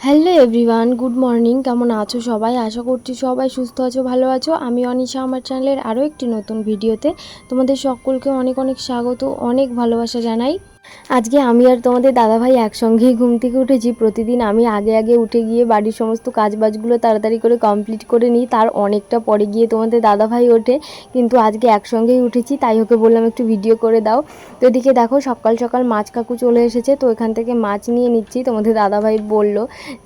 Hello everyone, good morning. কেমন আছো সবাই? আশা করছি সবাই সুস্থ আছো, ভালো আছো। আমি অনিশা, আমার চ্যানেলের আরও একটি নতুন ভিডিওতে তোমাদের সকলকে অনেক অনেক স্বাগত, অনেক ভালোবাসা জানাই। আজকে আমি আর তোমাদের দাদাভাই একসঙ্গেই ঘুম থেকে উঠেছি। প্রতিদিন আমি আগে আগে উঠে গিয়ে বাড়ির সমস্ত কাজবাজগুলো তাড়াতাড়ি করে কমপ্লিট করে নিই, তার অনেকটা পরে গিয়ে তোমাদের দাদাভাই ওঠে। কিন্তু আজকে একসঙ্গেই উঠেছি, তাই ওকে বললাম একটু ভিডিও করে দাও। তো এদিকে দেখো সকাল সকাল মাছ কাকু চলে এসেছে, তো এখান থেকে মাছ নিয়ে নিচ্ছি। তোমাদের দাদাভাই বলল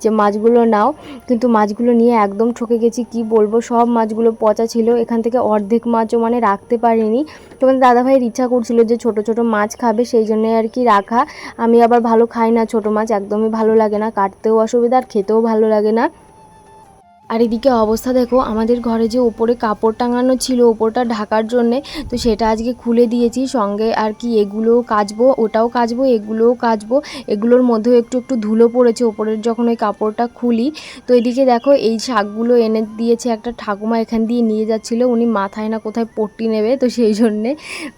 যে মাছগুলো নাও, কিন্তু মাছগুলো নিয়ে একদম ঠকে গেছি। কি বলবো, সব মাছগুলো পচা ছিল। এখান থেকে অর্ধেক মাছও মানে রাখতে পারিনি। তোমাদের দাদাভাইয়ের ইচ্ছা করছিল যে ছোট ছোট মাছ খাবে, সেই জন্য আর কি রাখা। আমি আবার ভালো খাই না ছোট মাছ, একদমই ভালো লাগে না, কাটতেও অসুবিধা আর খেতেও ভালো লাগে না। আর এদিকে অবস্থা দেখো, আমাদের ঘরে যে ওপরে কাপড় টাঙানো ছিল ওপরটা ঢাকার জন্যে, তো সেটা আজকে খুলে দিয়েছি। সঙ্গে আর কি এগুলোও কাচবো, ওটাও কাচবো, এগুলোও কাচবো। এগুলোর মধ্যেও একটু একটু ধুলো পড়েছে ওপরের যখন ওই কাপড়টা খুলি। তো এদিকে দেখো এই শাকগুলো এনে দিয়েছে একটা ঠাকুমা, এখান দিয়ে নিয়ে যাচ্ছিলো। উনি মাথায় না কোথায় পট্টি নেবে, তো সেই জন্যে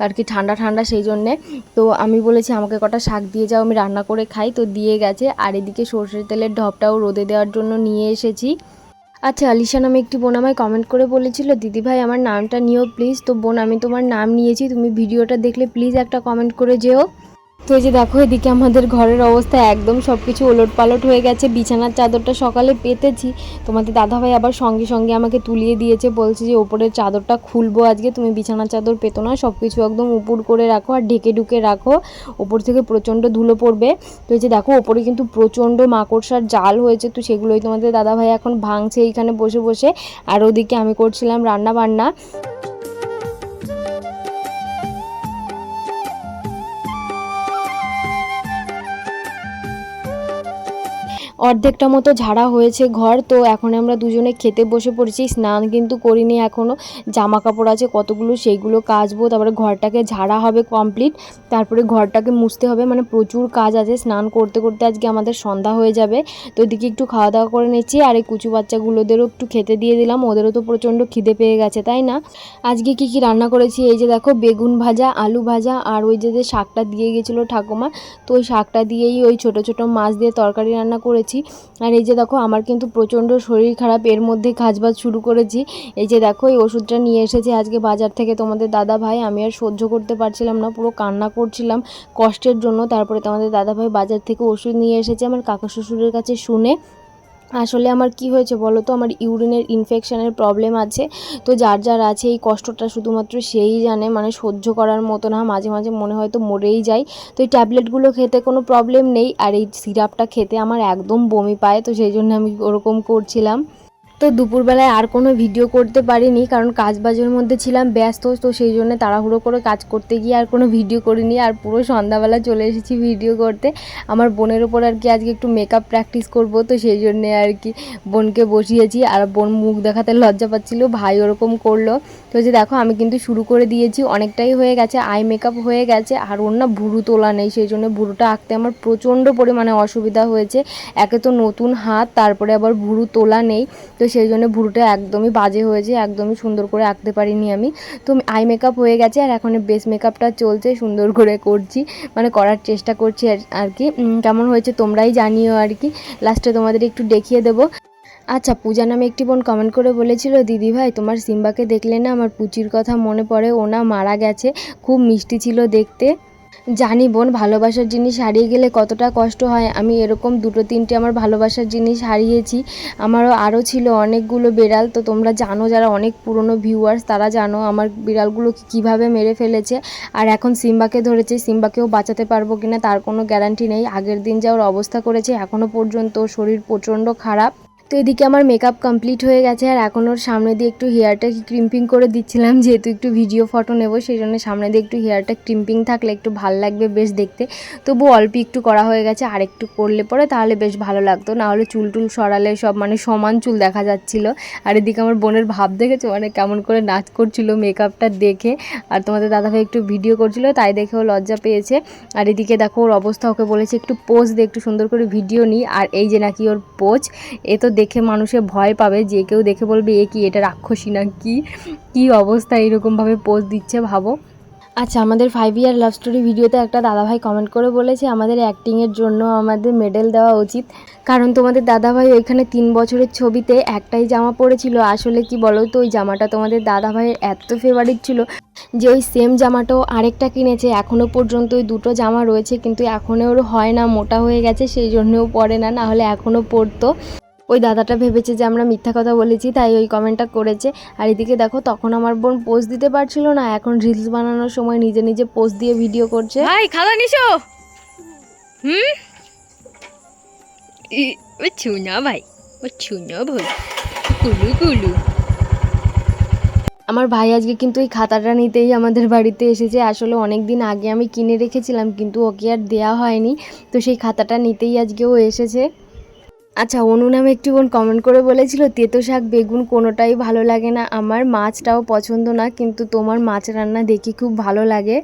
আর কি ঠান্ডা ঠান্ডা সেই জন্যে। তো আমি বলেছি আমাকে কটা শাক দিয়ে যাও, আমি রান্না করে খাই, তো দিয়ে গেছে। আর এদিকে সর্ষের তেলের ঢপটাও রোদে দেওয়ার জন্য নিয়ে এসেছি। আচ্ছা, আলিশা নামে একটি বোন আমায় কমেন্ট করে বলেছিল, দিদিভাই আমার নামটা নিও প্লিজ। তো বোন, আমি তোমার নাম নিয়েছি, তুমি ভিডিওটা দেখলে প্লিজ একটা কমেন্ট করে যেও। তো এই যে দেখো, এদিকে আমাদের ঘরের অবস্থা একদম সব কিছু ওলটপালট হয়ে গেছে। বিছানার চাদরটা সকালে পেতেছি, তোমাদের দাদাভাই আবার সঙ্গে সঙ্গে আমাকে তুলিয়ে দিয়েছে, বলছে যে ওপরের চাদরটা খুলবো আজকে, তুমি বিছানার চাদর পেতো না, সব কিছু একদম উপুড় করে রাখো আর ঢেকে ঢুকে রাখো, ওপর থেকে প্রচণ্ড ধুলো পড়বে। তো এই যে দেখো ওপরে কিন্তু প্রচণ্ড মাকড়সার জাল হয়েছে, তো সেগুলোই তোমাদের দাদাভাই এখন ভাঙছে এইখানে বসে বসে। আর ওদিকে আমি করছিলাম রান্না বান্না। অর্ধেকটা মতো ঝাড়া হয়েছে ঘর। তো এখন আমরা দুজনে খেতে বসে পড়েছি। স্নান কিন্তু করিনি এখনও, জামা কাপড় আছে কতগুলো, সেইগুলো কাচবো, তারপরে ঘরটাকে ঝাড়া হবে কমপ্লিট, তারপরে ঘরটাকে মুছতে হবে, মানে প্রচুর কাজ আছে। স্নান করতে করতে আজকে আমাদের সন্ধ্যা হয়ে যাবে। তো এদিকে একটু খাওয়া দাওয়া করে নিচ্ছি, আর এই কুচু বাচ্চাগুলোদেরও একটু খেতে দিয়ে দিলাম, ওদেরও তো প্রচণ্ড খিদে পেয়ে গেছে, তাই না? আজকে কি কি রান্না করেছি, এই যে দেখো বেগুন ভাজা, আলু ভাজা, আর ওই যে শাকটা দিয়ে গেছিলো ঠাকুমা, তো ওই শাকটা দিয়েই ওই ছোট ছোট মাছ দিয়ে তরকারি রান্না করেছি। আর এই যে দেখো আমার কিন্তু প্রচণ্ড শরীর খারাপ, এর মধ্যে কাজবাজ শুরু করেছি। এই যে দেখো এই ওষুধটা নিয়ে এসেছে আজকে বাজার থেকে তোমাদের দাদা ভাই, আমি আর সহ্য করতে পারছিলাম না, পুরো কান্না করছিলাম কষ্টের জন্য। তারপরে তোমাদের দাদা ভাই বাজার থেকে ওষুধ নিয়ে এসেছে আমার কাকা শ্বশুরের কাছে শুনে। আসলে আমার কি হয়েছে বলো তো, আমার ইউরিনের ইনফেকশনের প্রবলেম আছে। তো যার যার আছে এই কষ্টটা শুধুমাত্র সেই জানে, মানে সহ্য করার মতো না, মাঝে মাঝে মনে হয় তো মরেই যাই। তো এই ট্যাবলেটগুলো খেতে কোনো প্রবলেম নেই, আর এই সিরাপটা খেতে আমার একদম বমি পায়, তো সেই জন্য আমি ওরকম করছিলাম। তো দুপুরবেলায় আর কোনো ভিডিও করতে পারিনি, কারণ কাজবাজের মধ্যে ছিলাম ব্যস্ত, তো সেই জন্য তাড়াহুড়ো করে কাজ করতে গিয়ে আর কোনো ভিডিও করিনি। আর পুরো সন্ধ্যাবেলা চলে এসেছি ভিডিও করতে। আমার বোনের ওপর আর কি আজকে একটু মেকআপ প্র্যাকটিস করব, তো সেই জন্যে আর কি বোনকে বসিয়েছি। আর বোন মুখ দেখাতে লজ্জা পাচ্ছিল, ভাই ওরকম করলো। তো যে দেখো আমি কিন্তু শুরু করে দিয়েছি, অনেকটাই হয়ে গেছে, আই মেকআপ হয়ে গেছে। আর ওর না ভুরু তোলা নেই, সেই জন্য ভুরুটা আঁকতে আমার প্রচণ্ড পরিমাণে অসুবিধা হয়েছে। একে তো নতুন হাত, তারপরে আবার ভুরু তোলা নেই, তো সেই জন্য ভুরুটা একদমই বাজে হয়েছে, একদমই সুন্দর করে আঁকতে পারিনি আমি। তো আই মেকআপ হয়ে গেছে, আর এখন বেস মেকআপটা চলছে, সুন্দর করে করছি, মানে করার চেষ্টা করছি আর কি। কেমন হয়েছে তোমরাই জানিও আর কি, লাস্টে তোমাদের একটু দেখিয়ে দেবো। আচ্ছা, পূজা নামে একটি বোন কমেন্ট করে বলেছিল, দিদিভাই তোমার সিম্বাকে দেখলে না আমার পুচির কথা মনে পড়ে, ও না মারা গেছে, খুব মিষ্টি ছিল দেখতে। জানি বোন, ভালোবাসার জিনিস হারিয়ে গেলে কতটা কষ্ট হয়। আমি এরকম দুটো তিনটে আমার ভালোবাসার জিনিস হারিয়েছি, আমারও আরও ছিল অনেকগুলো বিড়াল। তো তোমরা জানো, যারা অনেক পুরনো ভিউয়ার্স তারা জানো আমার বিড়ালগুলো কীভাবে মেরে ফেলেছে। আর এখন সিম্বাকে ধরেছে, সিম্বাকেও বাঁচাতে পারবো কিনা তার কোনো গ্যারান্টি নেই। আগের দিন যা ওর অবস্থা করেছে, এখনও পর্যন্ত ওর শরীর প্রচণ্ড খারাপ। তো এদিকে আমার মেকআপ কমপ্লিট হয়ে গেছে, আর এখন ওর সামনে দিয়ে একটু হেয়ারটা ক্রিম্পিং করে দিচ্ছিলাম, যেহেতু একটু ভিডিও ফটো নেব, সেই জন্য সামনে দিয়ে একটু হেয়ারটা ক্রিম্পিং থাকলে একটু ভাল লাগবে বেশ দেখতে। তবু অল্প একটু করা হয়ে গেছে, আর একটু করলে পরে তাহলে বেশ ভালো লাগতো, নাহলে চুল টুল সরালে সব মানে সমান চুল দেখা যাচ্ছিলো। আর এদিকে আমার বোনের ভাব দেখেছো, মানে কেমন করে নাচ করছিল মেকআপটা দেখে। আর তোমাদের দাদাভাই একটু ভিডিও করছিল, তাই দেখেও লজ্জা পেয়েছে। আর এদিকে দেখো ওর অবস্থা, ওকে বলেছে একটু পোজ দে, একটু সুন্দর করে ভিডিও নিই। আর এই যে নাকি ওর পোজ, এ তো দেখে মানুষে ভয় পাবে, যে কেউ দেখে বলবে এ কি, এটা রাক্ষসী না কি, কি অবস্থা, এইরকমভাবে পোজ দিচ্ছে ভাবো। আচ্ছা, আমাদের 5 ইয়ার লাভ স্টোরি ভিডিওতে একটা দাদাভাই কমেন্ট করে বলেছে আমাদের অ্যাক্টিংয়ের জন্য আমাদের মেডেল দেওয়া উচিত, কারণ তোমাদের দাদাভাই ওইখানে 3 বছরের ছবিতে একটাই জামা পরেছিল। আসলে কি বলো তো, ওই জামাটা তোমাদের দাদাভাইয়ের এত ফেভারিট ছিল যে ওই সেম জামাটাও আরেকটা কিনেছে। এখনও পর্যন্ত ওই দুটো জামা রয়েছে, কিন্তু এখনও ওর হয় না, মোটা হয়ে গেছে, সেই জন্যও পরে না, নাহলে এখনও পরতো। ওই দাদাটা ভেবেছে যে আমরা মিথ্যা কথা বলেছি, তাই ওই কমেন্টটা করেছে। আর এদিকে দেখো, তখন আমার বোন পোজ দিতে পারছিল না, এখন রিলস বানানোর সময় নিজে নিজে পোজ দিয়ে ভিডিও করছে। ভাই খাওয়া নিছো? ও ছুনা ভাই, ও ছুনা ভাই, কুলু কুলু। আমার ভাই আজকে কিন্তু এই খাতাটা নিতেই আমাদের বাড়িতে এসেছে। আসলে অনেক দিন আগে আমি কিনে রেখেছিলাম, কিন্তু ওকে আর দেওয়া হয়নি, তো সেই খাতাটা নিতেই আজকে ও এসেছে। আচ্ছা, অনু নামে একটি বোন কমেন্ট করে বলেছিল তেতো শাক বেগুন কোনোটাই ভালো লাগে না আমার, মাছটাও পছন্দ না, কিন্তু তোমার মাছ রান্না দেখি খুব ভালো লাগে।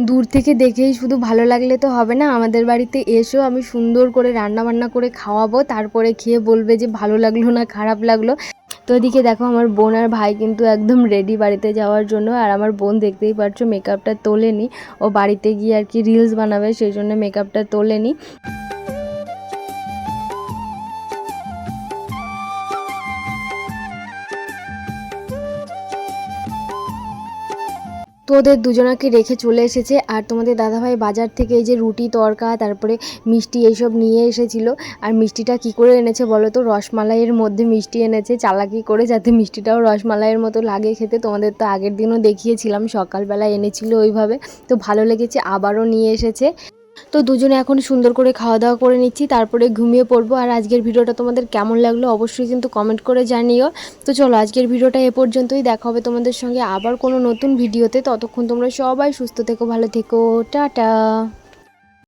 দূর থেকে দেখেই শুধু ভালো লাগলে তো হবে না, আমাদের বাড়িতে এসো, আমি সুন্দর করে রান্না বান্না করে খাওয়াবো, তারপরে খেয়ে বলবে যে ভালো লাগলো না খারাপ লাগলো। তো এদিকে দেখো, আমার বোন আর ভাই কিন্তু একদম রেডি বাড়িতে যাওয়ার জন্য। আর আমার বোন দেখতেই পারছো মেকআপটা তোলেনি, ও বাড়িতে গিয়ে আর কি রিলস বানাবে, সেই জন্য মেকআপটা তোলেনি। তো ওদের দুজনাকে রেখে চলে এসেছে। আর তোমাদের দাদাভাই বাজার থেকে এই যে রুটি তড়কা তারপরে মিষ্টি এইসব নিয়ে এসেছিলো। আর মিষ্টিটা কি করে এনেছে বলো তো, রসমালাইয়ের মধ্যে মিষ্টি এনেছে চালাকি করে, যাতে মিষ্টিটাও রসমালাইয়ের মতো লাগে খেতে। তোমাদের তো আগের দিনও দেখিয়েছিলাম, সকালবেলা এনেছিল ওইভাবে, তো ভালো লেগেছে, আবারও নিয়ে এসেছে। তো দুজনে এখন সুন্দর করে খাওয়া দাওয়া করে নিচ্ছি, তারপরে ঘুমিয়ে পড়বো। আর আজকের ভিডিওটা তোমাদের কেমন লাগলো অবশ্যই কিন্তু কমেন্ট করে জানিও। তো চলো, আজকের ভিডিওটা এ পর্যন্তই, দেখা হবে তোমাদের সঙ্গে আবার কোনো নতুন ভিডিওতে। ততক্ষণ তোমরা সবাই সুস্থ থেকো, ভালো থেকো, টাটা।